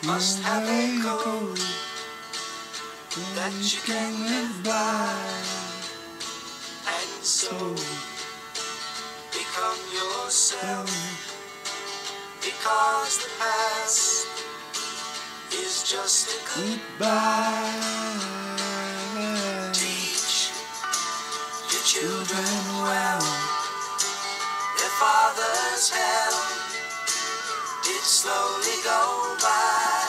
must have a code that you can live by, and so become yourself, because the past is just a goodbye. Teach your children well, their father's hell did slowly go by,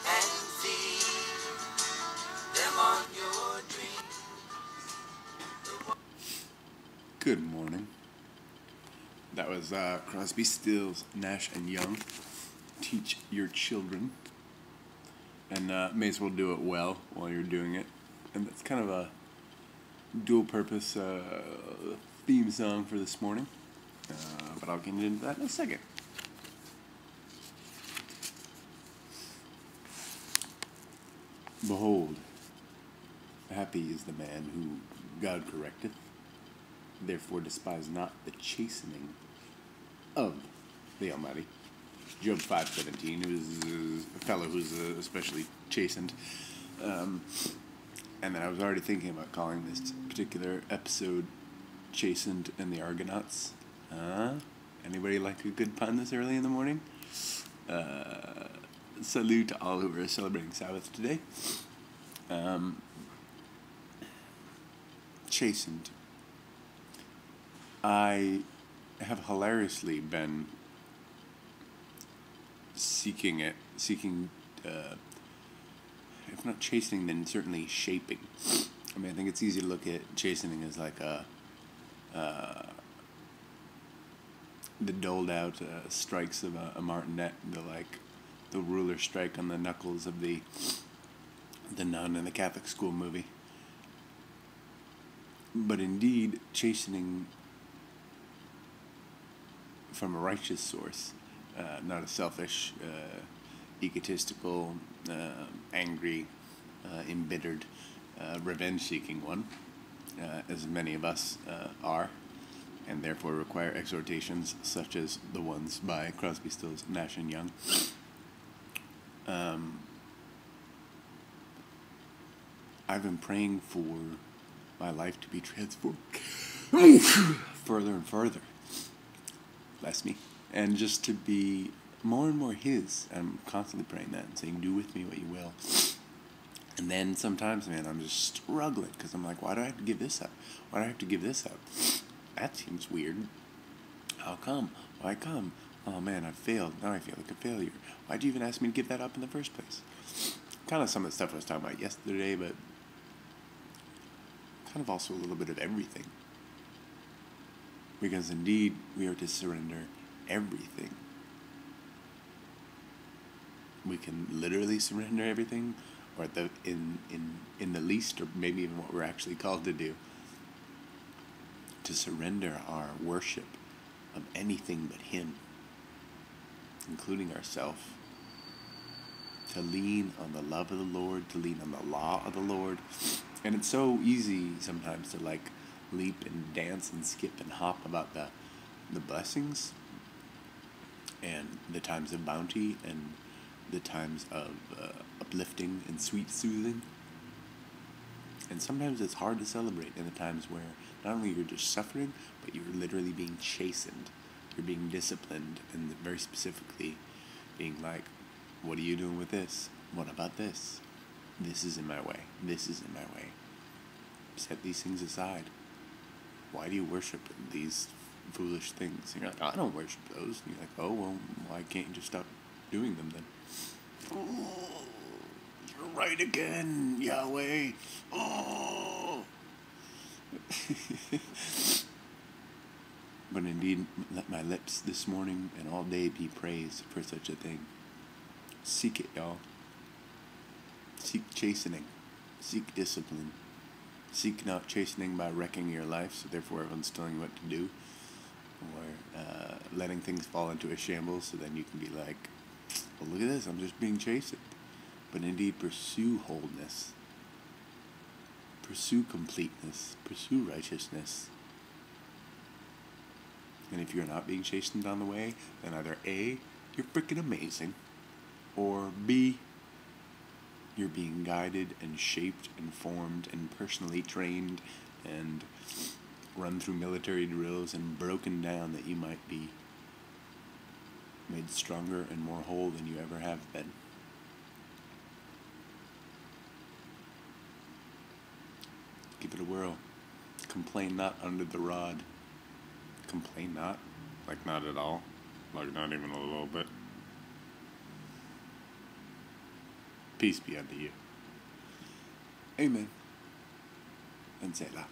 and feed them on your dreams. Good morning. That was Crosby, Stills, Nash and Young. Teach your children, and may as well do it well while you're doing it. And that's kind of a dual-purpose theme song for this morning, but I'll get into that in a second. Behold, happy is the man who God correcteth. Therefore despise not the chastening of the Almighty. Job 5:17, who's a fellow who's especially chastened. And then I was already thinking about calling this particular episode Chastened and the Argonauts. Anybody like a good pun this early in the morning? Salute to all who are celebrating Sabbath today. Chastened. I have hilariously been seeking, if not chastening, then certainly shaping. I mean, I think it's easy to look at chastening as like the doled out strikes of a martinet, the ruler strike on the knuckles of the nun in the Catholic school movie. But indeed, chastening from a righteous source, not a selfish, egotistical, angry, embittered, revenge-seeking one, as many of us are, and therefore require exhortations such as the ones by Crosby, Stills, Nash and Young. I've been praying for my life to be transformed further and further. Bless me. And just to be more and more His. I'm constantly praying that and saying, do with me what you will. And then sometimes, man, I'm just struggling because I'm like, why do I have to give this up? Why do I have to give this up? That seems weird. How come? Why come? Oh man, I failed. Now I feel like a failure. Why'd you even ask me to give that up in the first place? Kind of some of the stuff I was talking about yesterday, but kind of also a little bit of everything. Because indeed, we are to surrender everything. We can literally surrender everything, or at the in the least, or maybe even what we're actually called to do. To surrender our worship of anything but Him, including ourselves. To lean on the love of the Lord, to lean on the law of the Lord. And it's so easy sometimes to leap and dance and skip and hop about the blessings and the times of bounty and the times of uplifting and sweet soothing. And sometimes it's hard to celebrate in the times where not only you're just suffering, but you're literally being chastened. You're being disciplined, and very specifically being like, what are you doing with this? What about this? This is in my way. This is in my way. Set these things aside. Why do you worship these foolish things? And you're like, I don't worship those. And you're like, oh, well, why can't you just stop doing them then? Oh, you're right again, Yahweh. Oh. But indeed, let my lips this morning and all day be praised for such a thing. Seek it, y'all. Seek chastening. Seek discipline. Seek not chastening by wrecking your life, so therefore everyone's telling you what to do, or letting things fall into a shambles, so then you can be like, well, look at this, I'm just being chastened. But indeed, pursue wholeness. Pursue completeness. Pursue righteousness. And if you're not being chastened on the way, then either A, you're freaking amazing, Or B, you're being guided and shaped and formed and personally trained and run through military drills and broken down that you might be made stronger and more whole than you ever have been. Give it a whirl. Complain not under the rod. Complain not? Like not at all? Like not even a little bit? Peace be unto you. Amen. And Selah.